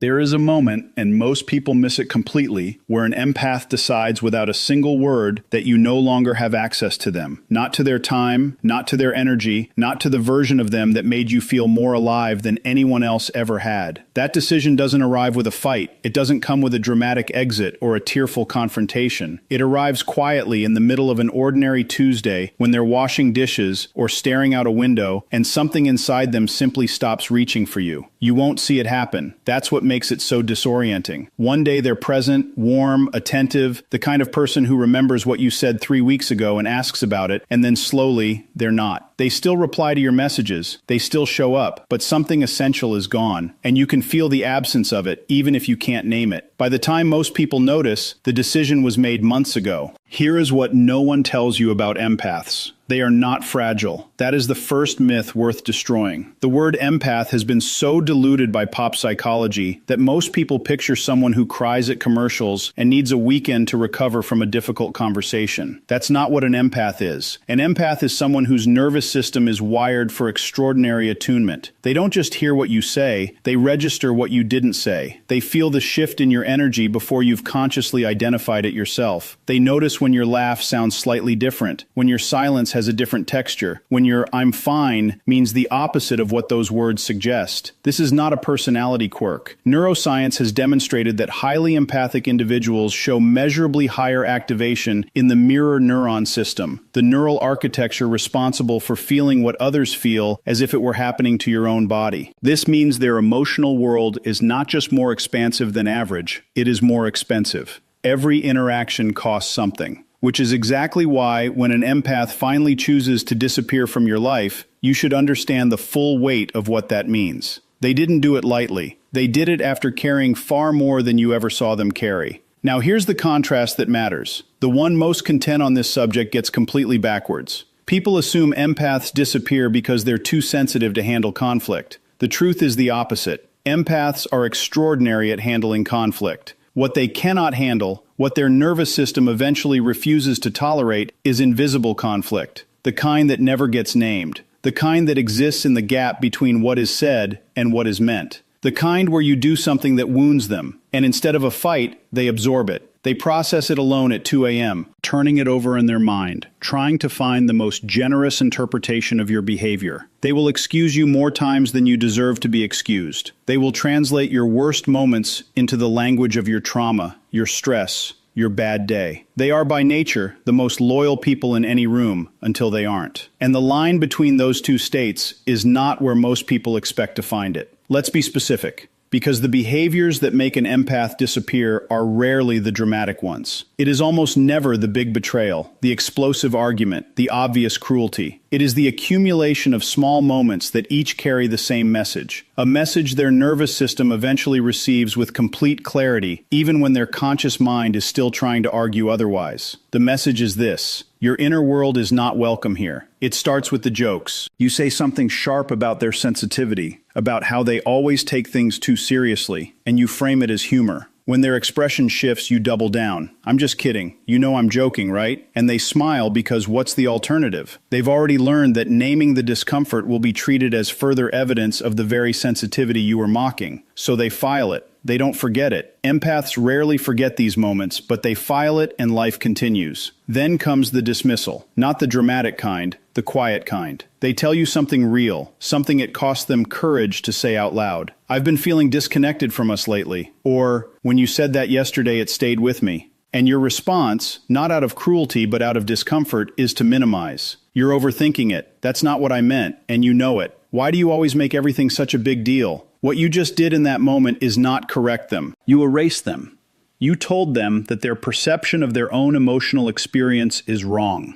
There is a moment, and most people miss it completely, where an empath decides without a single word that you no longer have access to them. Not to their time, not to their energy, not to the version of them that made you feel more alive than anyone else ever had. That decision doesn't arrive with a fight. It doesn't come with a dramatic exit or a tearful confrontation. It arrives quietly in the middle of an ordinary Tuesday when they're washing dishes or staring out a window and something inside them simply stops reaching for you. You won't see it happen. That's what makes it so disorienting. One day they're present, warm, attentive, the kind of person who remembers what you said 3 weeks ago and asks about it, and then slowly, they're not. They still reply to your messages, they still show up, but something essential is gone, and you can feel the absence of it, even if you can't name it. By the time most people notice, the decision was made months ago. Here is what no one tells you about empaths. They are not fragile. That is the first myth worth destroying. The word empath has been so diluted by pop psychology that most people picture someone who cries at commercials and needs a weekend to recover from a difficult conversation. That's not what an empath is. An empath is someone whose nervous system is wired for extraordinary attunement. They don't just hear what you say, they register what you didn't say. They feel the shift in your energy before you've consciously identified it yourself. They notice when your laugh sounds slightly different, when your silence has a different texture, when your "I'm fine" means the opposite of what those words suggest. This is not a personality quirk. Neuroscience has demonstrated that highly empathic individuals show measurably higher activation in the mirror neuron system, the neural architecture responsible for feeling what others feel as if it were happening to your own body. This means their emotional world is not just more expansive than average, it is more expensive. Every interaction costs something, which is exactly why when an empath finally chooses to disappear from your life, you should understand the full weight of what that means. They didn't do it lightly. They did it after carrying far more than you ever saw them carry. Now here's the contrast that matters. The one most content on this subject gets completely backwards. People assume empaths disappear because they're too sensitive to handle conflict. The truth is the opposite. Empaths are extraordinary at handling conflict. What they cannot handle, what their nervous system eventually refuses to tolerate, is invisible conflict, the kind that never gets named, the kind that exists in the gap between what is said and what is meant, the kind where you do something that wounds them, and instead of a fight, they absorb it. They process it alone at 2 a.m., turning it over in their mind, trying to find the most generous interpretation of your behavior. They will excuse you more times than you deserve to be excused. They will translate your worst moments into the language of your trauma, your stress, your bad day. They are by nature the most loyal people in any room until they aren't. And the line between those two states is not where most people expect to find it. Let's be specific. Because the behaviors that make an empath disappear are rarely the dramatic ones. It is almost never the big betrayal, the explosive argument, the obvious cruelty. It is the accumulation of small moments that each carry the same message, a message their nervous system eventually receives with complete clarity, even when their conscious mind is still trying to argue otherwise. The message is this: your inner world is not welcome here. It starts with the jokes. You say something sharp about their sensitivity, about how they always take things too seriously, and you frame it as humor. When their expression shifts, you double down. "I'm just kidding. You know I'm joking, right?" And they smile because what's the alternative? They've already learned that naming the discomfort will be treated as further evidence of the very sensitivity you were mocking. So they file it. They don't forget it. Empaths rarely forget these moments, but they file it and life continues. Then comes the dismissal. Not the dramatic kind, the quiet kind. They tell you something real, something it cost them courage to say out loud. "I've been feeling disconnected from us lately." Or, "When you said that yesterday, it stayed with me." And your response, not out of cruelty but out of discomfort, is to minimize. "You're overthinking it. That's not what I meant, and you know it. Why do you always make everything such a big deal?" What you just did in that moment is not correct them. You erased them. You told them that their perception of their own emotional experience is wrong.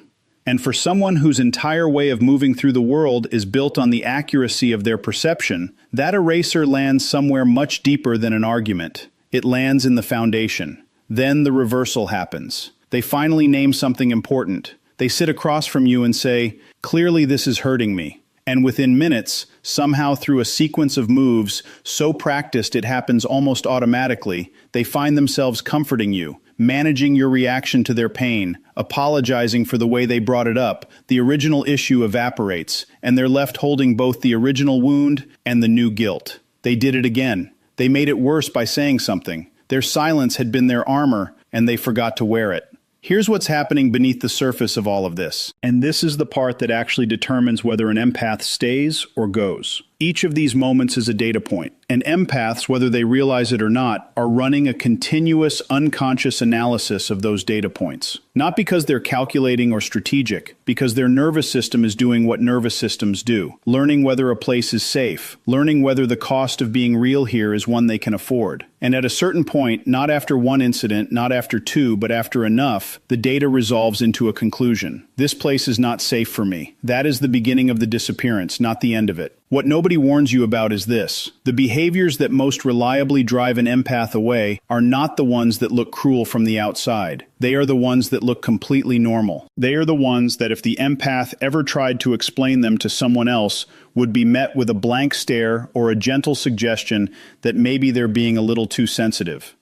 And for someone whose entire way of moving through the world is built on the accuracy of their perception, that eraser lands somewhere much deeper than an argument. It lands in the foundation. Then the reversal happens. They finally name something important. They sit across from you and say, "Clearly this is hurting me." And within minutes, somehow through a sequence of moves, so practiced it happens almost automatically, they find themselves comforting you, managing your reaction to their pain, apologizing for the way they brought it up. The original issue evaporates, and they're left holding both the original wound and the new guilt. They did it again. They made it worse by saying something. Their silence had been their armor, and they forgot to wear it. Here's what's happening beneath the surface of all of this. And this is the part that actually determines whether an empath stays or goes. Each of these moments is a data point, and empaths, whether they realize it or not, are running a continuous unconscious analysis of those data points. Not because they're calculating or strategic, because their nervous system is doing what nervous systems do, learning whether a place is safe, learning whether the cost of being real here is one they can afford. And at a certain point, not after one incident, not after two, but after enough, the data resolves into a conclusion. This place is not safe for me. That is the beginning of the disappearance, not the end of it. What nobody warns you about is this. The behaviors that most reliably drive an empath away are not the ones that look cruel from the outside. They are the ones that look completely normal. They are the ones that if the empath ever tried to explain them to someone else, would be met with a blank stare or a gentle suggestion that maybe they're being a little too sensitive.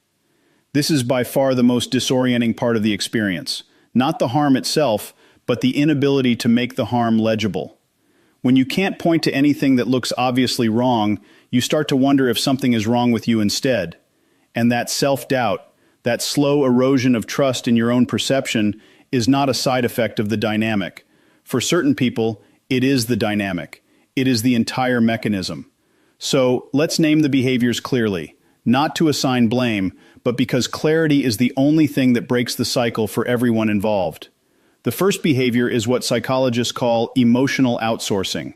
This is by far the most disorienting part of the experience. Not the harm itself, but the inability to make the harm legible. When you can't point to anything that looks obviously wrong, you start to wonder if something is wrong with you instead. And that self-doubt, that slow erosion of trust in your own perception, is not a side effect of the dynamic. For certain people, it is the dynamic. It is the entire mechanism. So, let's name the behaviors clearly, not to assign blame, but because clarity is the only thing that breaks the cycle for everyone involved. The first behavior is what psychologists call emotional outsourcing.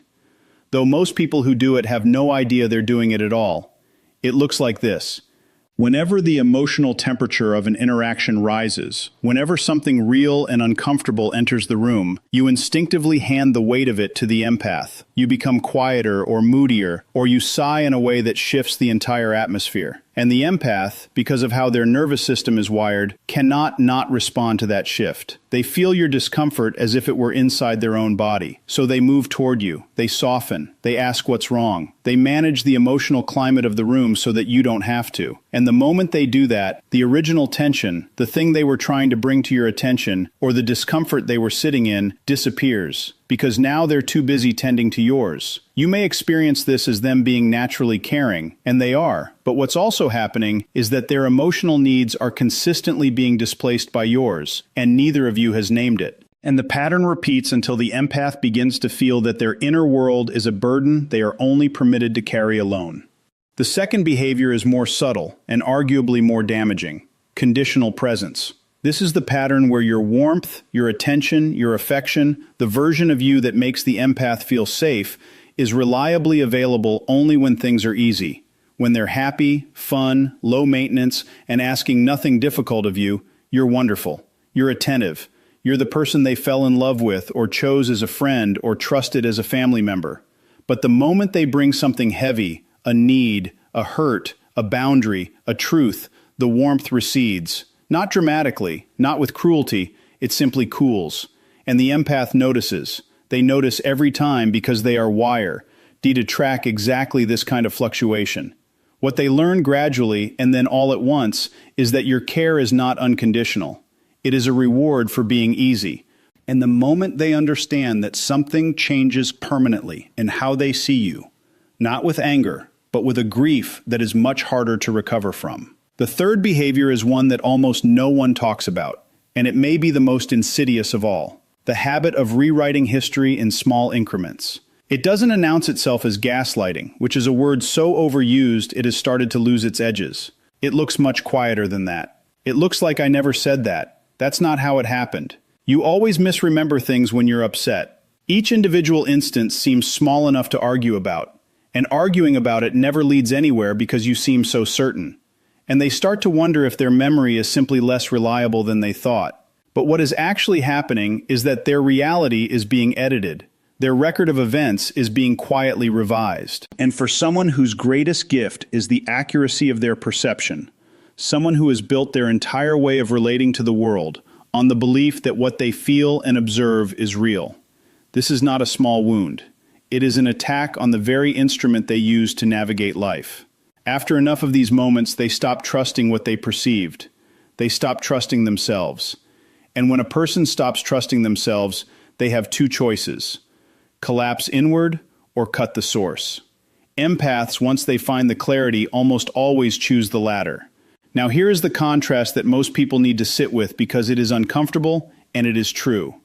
Though most people who do it have no idea they're doing it at all. It looks like this. Whenever the emotional temperature of an interaction rises, whenever something real and uncomfortable enters the room, you instinctively hand the weight of it to the empath. You become quieter or moodier, or you sigh in a way that shifts the entire atmosphere. And the empath, because of how their nervous system is wired, cannot not respond to that shift. They feel your discomfort as if it were inside their own body. So they move toward you, they soften, they ask what's wrong. They manage the emotional climate of the room so that you don't have to. And the moment they do that, the original tension, the thing they were trying to bring to your attention, or the discomfort they were sitting in, disappears. Because now they're too busy tending to yours. You may experience this as them being naturally caring, and they are, but what's also happening is that their emotional needs are consistently being displaced by yours, and neither of you has named it. And the pattern repeats until the empath begins to feel that their inner world is a burden they are only permitted to carry alone. The second behavior is more subtle and arguably more damaging: conditional presence. This is the pattern where your warmth, your attention, your affection, the version of you that makes the empath feel safe, is reliably available only when things are easy. When they're happy, fun, low maintenance, and asking nothing difficult of you, you're wonderful. You're attentive. You're the person they fell in love with or chose as a friend or trusted as a family member. But the moment they bring something heavy, a need, a hurt, a boundary, a truth, the warmth recedes. Not dramatically, not with cruelty, it simply cools. And the empath notices. They notice every time because they are to track exactly this kind of fluctuation. What they learn gradually and then all at once is that your care is not unconditional. It is a reward for being easy. And the moment they understand that something changes permanently in how they see you, not with anger, but with a grief that is much harder to recover from. The third behavior is one that almost no one talks about, and it may be the most insidious of all: the habit of rewriting history in small increments. It doesn't announce itself as gaslighting, which is a word so overused it has started to lose its edges. It looks much quieter than that. It looks like I never said that. That's not how it happened. You always misremember things when you're upset. Each individual instance seems small enough to argue about, and arguing about it never leads anywhere because you seem so certain. And they start to wonder if their memory is simply less reliable than they thought. But what is actually happening is that their reality is being edited. Their record of events is being quietly revised. And for someone whose greatest gift is the accuracy of their perception, someone who has built their entire way of relating to the world on the belief that what they feel and observe is real, this is not a small wound. It is an attack on the very instrument they use to navigate life. After enough of these moments, they stop trusting what they perceived. They stop trusting themselves. And when a person stops trusting themselves, they have two choices: collapse inward or cut the source. Empaths, once they find the clarity, almost always choose the latter. Now here is the contrast that most people need to sit with because it is uncomfortable and it is true.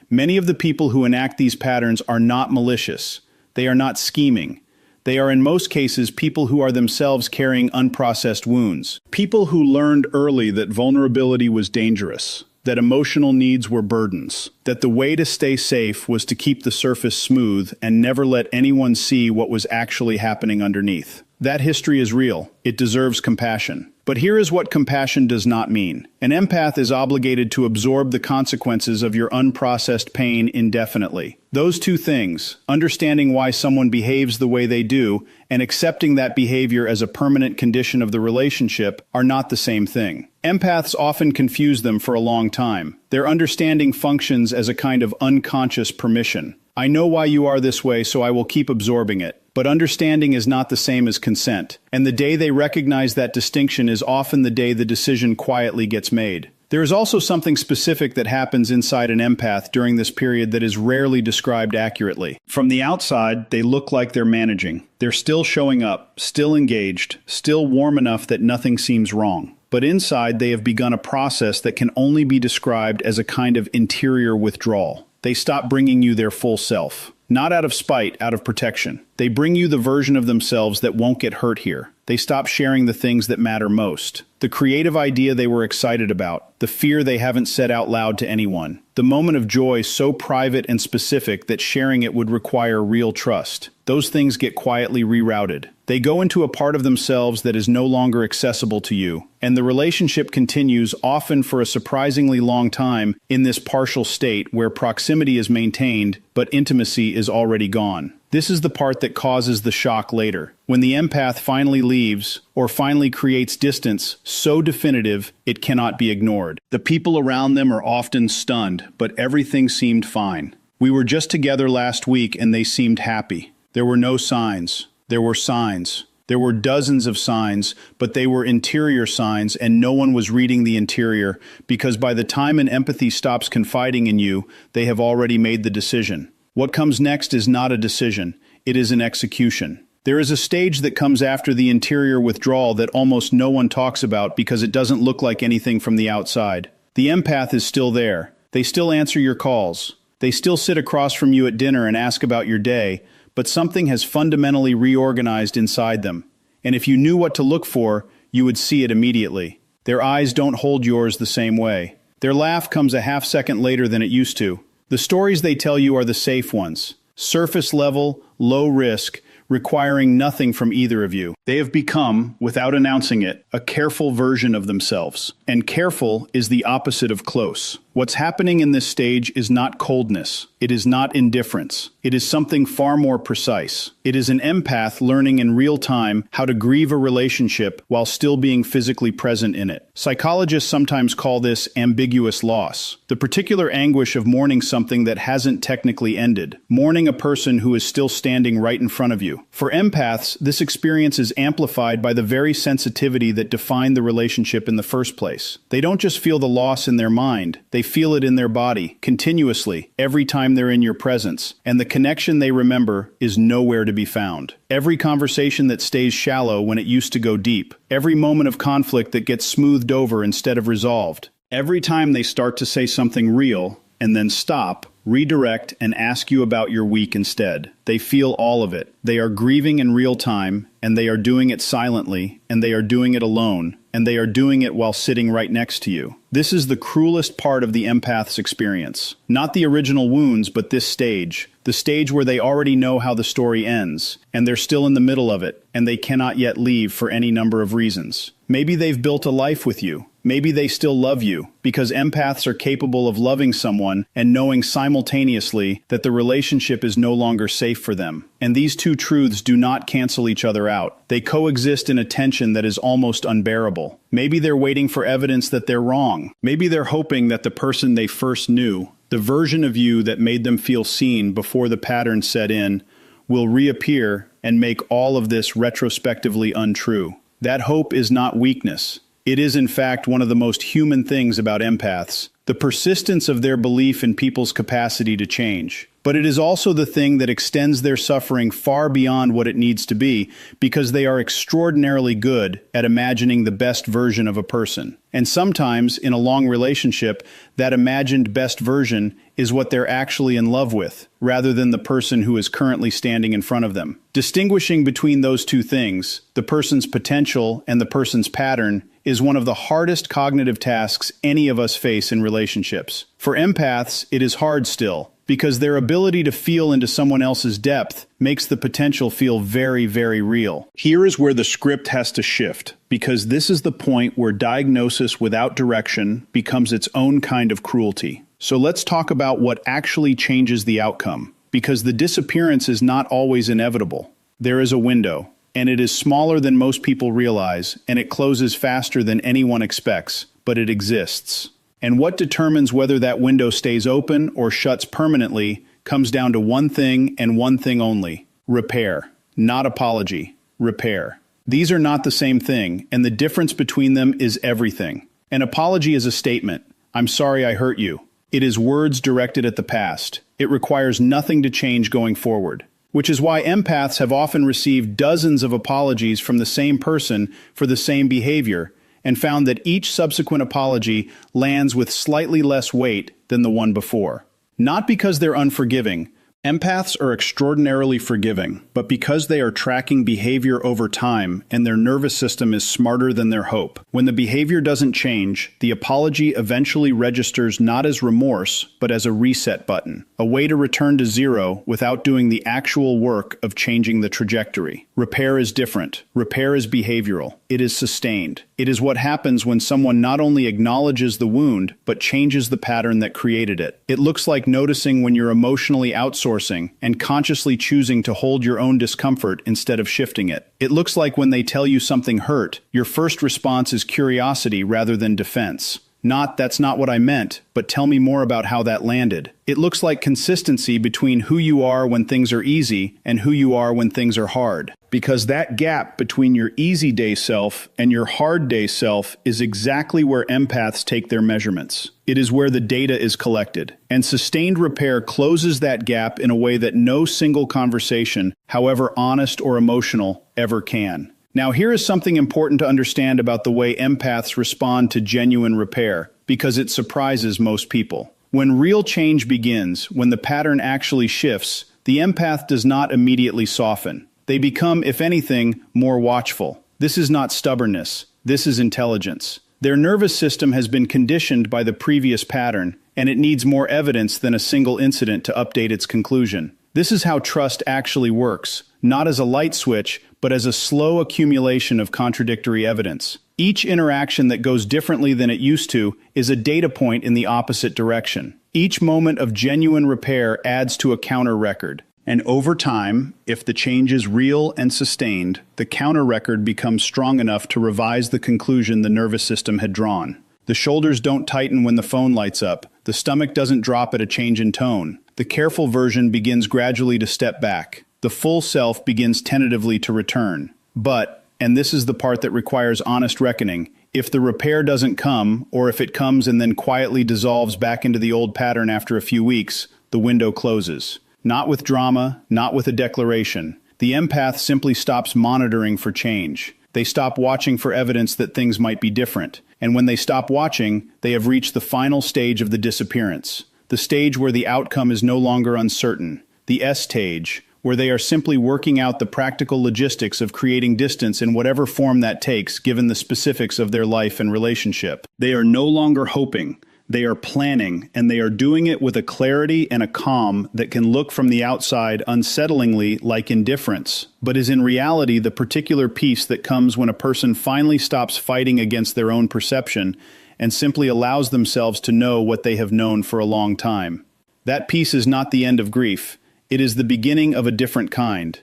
Many of the people who enact these patterns are not malicious. They are not scheming. They are in most cases people who are themselves carrying unprocessed wounds. People who learned early that vulnerability was dangerous, that emotional needs were burdens, that the way to stay safe was to keep the surface smooth and never let anyone see what was actually happening underneath. That history is real. It deserves compassion. But here is what compassion does not mean. An empath is obligated to absorb the consequences of your unprocessed pain indefinitely. Those two things, understanding why someone behaves the way they do and accepting that behavior as a permanent condition of the relationship, are not the same thing. Empaths often confuse them for a long time. Their understanding functions as a kind of unconscious permission. I know why you are this way, so I will keep absorbing it. But understanding is not the same as consent, and the day they recognize that distinction is often the day the decision quietly gets made. There is also something specific that happens inside an empath during this period that is rarely described accurately. From the outside, they look like they're managing. They're still showing up, still engaged, still warm enough that nothing seems wrong. But inside, they have begun a process that can only be described as a kind of interior withdrawal. They stop bringing you their full self. Not out of spite, out of protection. They bring you the version of themselves that won't get hurt here. They stop sharing the things that matter most. The creative idea they were excited about, the fear they haven't said out loud to anyone, the moment of joy so private and specific that sharing it would require real trust. Those things get quietly rerouted. They go into a part of themselves that is no longer accessible to you, and the relationship continues, often for a surprisingly long time, in this partial state where proximity is maintained, but intimacy is already gone. This is the part that causes the shock later. When the empath finally leaves, or finally creates distance so definitive it cannot be ignored. The people around them are often stunned, but everything seemed fine. We were just together last week and they seemed happy. There were no signs. There were signs. There were dozens of signs, but they were interior signs, and no one was reading the interior, because by the time an empathy stops confiding in you, they have already made the decision. What comes next is not a decision, it is an execution. There is a stage that comes after the interior withdrawal that almost no one talks about because it doesn't look like anything from the outside. The empath is still there. They still answer your calls. They still sit across from you at dinner and ask about your day, but something has fundamentally reorganized inside them. And if you knew what to look for, you would see it immediately. Their eyes don't hold yours the same way. Their laugh comes a half second later than it used to. The stories they tell you are the safe ones. Surface level, low risk, requiring nothing from either of you. They have become, without announcing it, a careful version of themselves. And careful is the opposite of close. What's happening in this stage is not coldness. It is not indifference. It is something far more precise. It is an empath learning in real time how to grieve a relationship while still being physically present in it. Psychologists sometimes call this ambiguous loss. The particular anguish of mourning something that hasn't technically ended. Mourning a person who is still standing right in front of you. For empaths, this experience is amplified by the very sensitivity that defined the relationship in the first place. They don't just feel the loss in their mind. They feel it in their body, continuously, every time they're in your presence, and the connection they remember is nowhere to be found. Every conversation that stays shallow when it used to go deep. Every moment of conflict that gets smoothed over instead of resolved. Every time they start to say something real, and then stop, redirect, and ask you about your week instead. They feel all of it. They are grieving in real time, and they are doing it silently, and they are doing it alone, and they are doing it while sitting right next to you. This is the cruelest part of the empath's experience. Not the original wounds, but this stage. The stage where they already know how the story ends, and they're still in the middle of it, and they cannot yet leave for any number of reasons. Maybe they've built a life with you. Maybe they still love you, because empaths are capable of loving someone and knowing simultaneously that the relationship is no longer safe for them. And these two truths do not cancel each other out. They coexist in a tension that is almost unbearable. Maybe they're waiting for evidence that they're wrong. Maybe they're hoping that the person they first knew, the version of you that made them feel seen before the pattern set in, will reappear and make all of this retrospectively untrue. That hope is not weakness. It is, in fact, one of the most human things about empaths, the persistence of their belief in people's capacity to change. But But it is also the thing that extends their suffering far beyond what it needs to be, because they are extraordinarily good at imagining the best version of a person. And sometimes, in a long relationship, that imagined best version is what they're actually in love with, rather than the person who is currently standing in front of them. Distinguishing between those two things, the person's potential and the person's pattern, is one of the hardest cognitive tasks any of us face in relationships. For empaths, it is hard still, because their ability to feel into someone else's depth makes the potential feel very, very real. Here is where the script has to shift, because this is the point where diagnosis without direction becomes its own kind of cruelty. So let's talk about what actually changes the outcome, because the disappearance is not always inevitable. There is a window, and it is smaller than most people realize, and it closes faster than anyone expects, but it exists. And what determines whether that window stays open or shuts permanently comes down to one thing and one thing only: repair. Not apology. Repair. These are not the same thing, and the difference between them is everything. An apology is a statement. I'm sorry I hurt you. It is words directed at the past. It requires nothing to change going forward. Which is why empaths have often received dozens of apologies from the same person for the same behavior, and found that each subsequent apology lands with slightly less weight than the one before. Not because they're unforgiving. Empaths are extraordinarily forgiving, but because they are tracking behavior over time and their nervous system is smarter than their hope. When the behavior doesn't change, the apology eventually registers not as remorse, but as a reset button, a way to return to zero without doing the actual work of changing the trajectory. Repair is different. Repair is behavioral. It is sustained. It is what happens when someone not only acknowledges the wound, but changes the pattern that created it. It looks like noticing when you're emotionally outsourcing and consciously choosing to hold your own discomfort instead of shifting it. It looks like when they tell you something hurt, your first response is curiosity rather than defense. Not, that's not what I meant, but tell me more about how that landed. It looks like consistency between who you are when things are easy and who you are when things are hard. Because that gap between your easy day self and your hard day self is exactly where empaths take their measurements. It is where the data is collected. And sustained repair closes that gap in a way that no single conversation, however honest or emotional, ever can. Now, here is something important to understand about the way empaths respond to genuine repair, because it surprises most people. When real change begins, when the pattern actually shifts, the empath does not immediately soften. They become, if anything, more watchful. This is not stubbornness. This is intelligence. Their nervous system has been conditioned by the previous pattern, and it needs more evidence than a single incident to update its conclusion. This is how trust actually works, not as a light switch, but as a slow accumulation of contradictory evidence. Each interaction that goes differently than it used to is a data point in the opposite direction. Each moment of genuine repair adds to a counter record. And over time, if the change is real and sustained, the counter record becomes strong enough to revise the conclusion the nervous system had drawn. The shoulders don't tighten when the phone lights up. The stomach doesn't drop at a change in tone. The careful version begins gradually to step back. The full self begins tentatively to return. But, and this is the part that requires honest reckoning, if the repair doesn't come, or if it comes and then quietly dissolves back into the old pattern after a few weeks, the window closes. Not with drama, not with a declaration. The empath simply stops monitoring for change. They stop watching for evidence that things might be different. And when they stop watching, they have reached the final stage of the disappearance. The stage where the outcome is no longer uncertain. The S-stage, where they are simply working out the practical logistics of creating distance in whatever form that takes, given the specifics of their life and relationship. They are no longer hoping. They are planning, and they are doing it with a clarity and a calm that can look from the outside unsettlingly like indifference, but is in reality the particular peace that comes when a person finally stops fighting against their own perception and simply allows themselves to know what they have known for a long time. That peace is not the end of grief. It is the beginning of a different kind.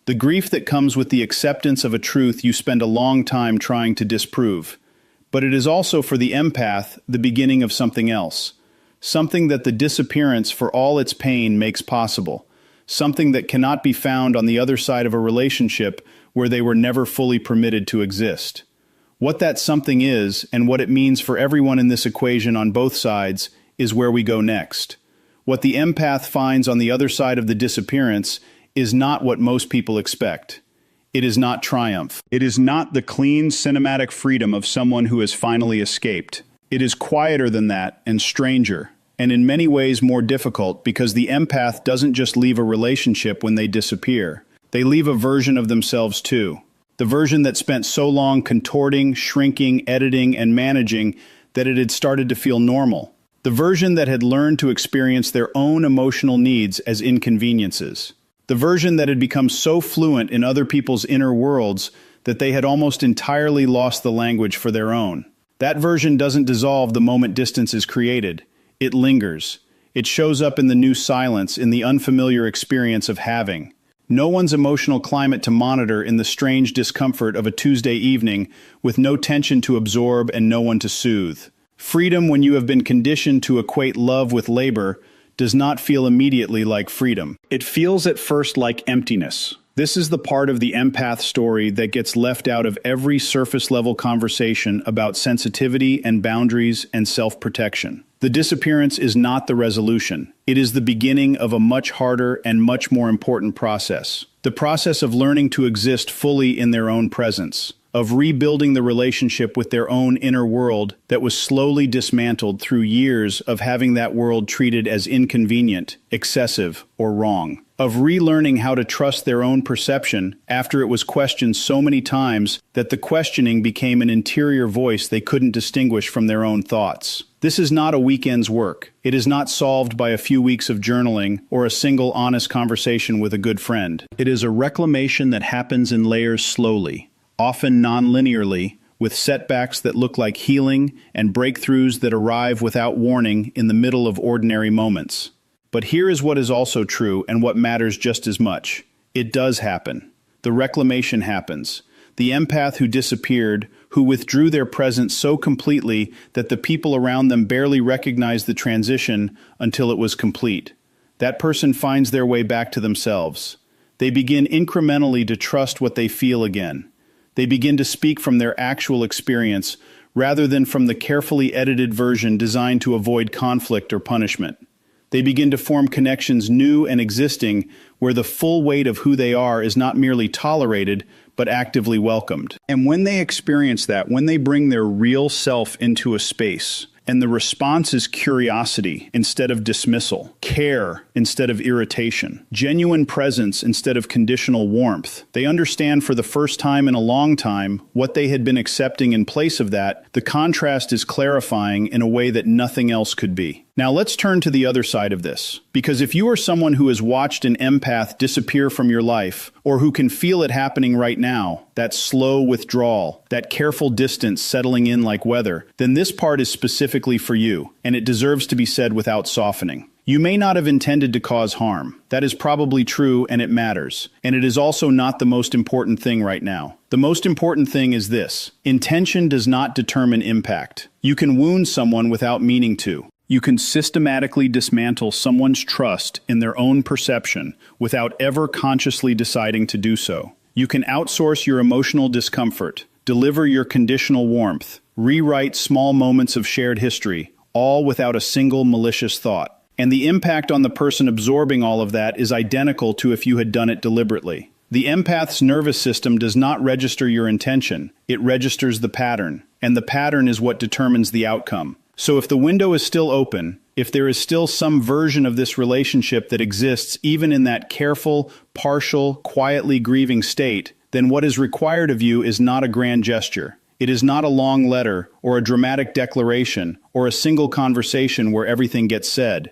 The grief that comes with the acceptance of a truth you spend a long time trying to disprove. But it is also for the empath the beginning of something else. Something that the disappearance, for all its pain, makes possible. Something that cannot be found on the other side of a relationship where they were never fully permitted to exist. What that something is, and what it means for everyone in this equation on both sides, is where we go next. What the empath finds on the other side of the disappearance is not what most people expect. It is not triumph. It is not the clean cinematic freedom of someone who has finally escaped. It is quieter than that and stranger, and in many ways more difficult, because the empath doesn't just leave a relationship when they disappear. They leave a version of themselves too. The version that spent so long contorting, shrinking, editing, and managing that it had started to feel normal. The version that had learned to experience their own emotional needs as inconveniences. The version that had become so fluent in other people's inner worlds that they had almost entirely lost the language for their own. That version doesn't dissolve the moment distance is created. It lingers. It shows up in the new silence, in the unfamiliar experience of having. No one's emotional climate to monitor in the strange discomfort of a Tuesday evening with no tension to absorb and no one to soothe. Freedom, when you have been conditioned to equate love with labor, does not feel immediately like freedom. It feels at first like emptiness. This is the part of the empath story that gets left out of every surface-level conversation about sensitivity and boundaries and self-protection. The disappearance is not the resolution. It is the beginning of a much harder and much more important process. The process of learning to exist fully in their own presence, of rebuilding the relationship with their own inner world that was slowly dismantled through years of having that world treated as inconvenient, excessive, or wrong. Of relearning how to trust their own perception after it was questioned so many times that the questioning became an interior voice they couldn't distinguish from their own thoughts. This is not a weekend's work. It is not solved by a few weeks of journaling or a single honest conversation with a good friend. It is a reclamation that happens in layers slowly, often non-linearly, with setbacks that look like healing and breakthroughs that arrive without warning in the middle of ordinary moments. But here is what is also true and what matters just as much. It does happen. The reclamation happens. The empath who disappeared, who withdrew their presence so completely that the people around them barely recognized the transition until it was complete. That person finds their way back to themselves. They begin incrementally to trust what they feel again. They begin to speak from their actual experience rather than from the carefully edited version designed to avoid conflict or punishment. They begin to form connections new and existing where the full weight of who they are is not merely tolerated, but actively welcomed. And when they experience that, when they bring their real self into a space, and the response is curiosity instead of dismissal, care instead of irritation, genuine presence instead of conditional warmth. They understand for the first time in a long time what they had been accepting in place of that. The contrast is clarifying in a way that nothing else could be. Now let's turn to the other side of this, because if you are someone who has watched an empath disappear from your life, or who can feel it happening right now, that slow withdrawal, that careful distance settling in like weather, then this part is specifically for you, and it deserves to be said without softening. You may not have intended to cause harm. That is probably true, and it matters. And it is also not the most important thing right now. The most important thing is this: intention does not determine impact. You can wound someone without meaning to. You can systematically dismantle someone's trust in their own perception without ever consciously deciding to do so. You can outsource your emotional discomfort, deliver your conditional warmth, rewrite small moments of shared history, all without a single malicious thought. And the impact on the person absorbing all of that is identical to if you had done it deliberately. The empath's nervous system does not register your intention, it registers the pattern, and the pattern is what determines the outcome. So if the window is still open, if there is still some version of this relationship that exists even in that careful, partial, quietly grieving state, then what is required of you is not a grand gesture. It is not a long letter or a dramatic declaration or a single conversation where everything gets said.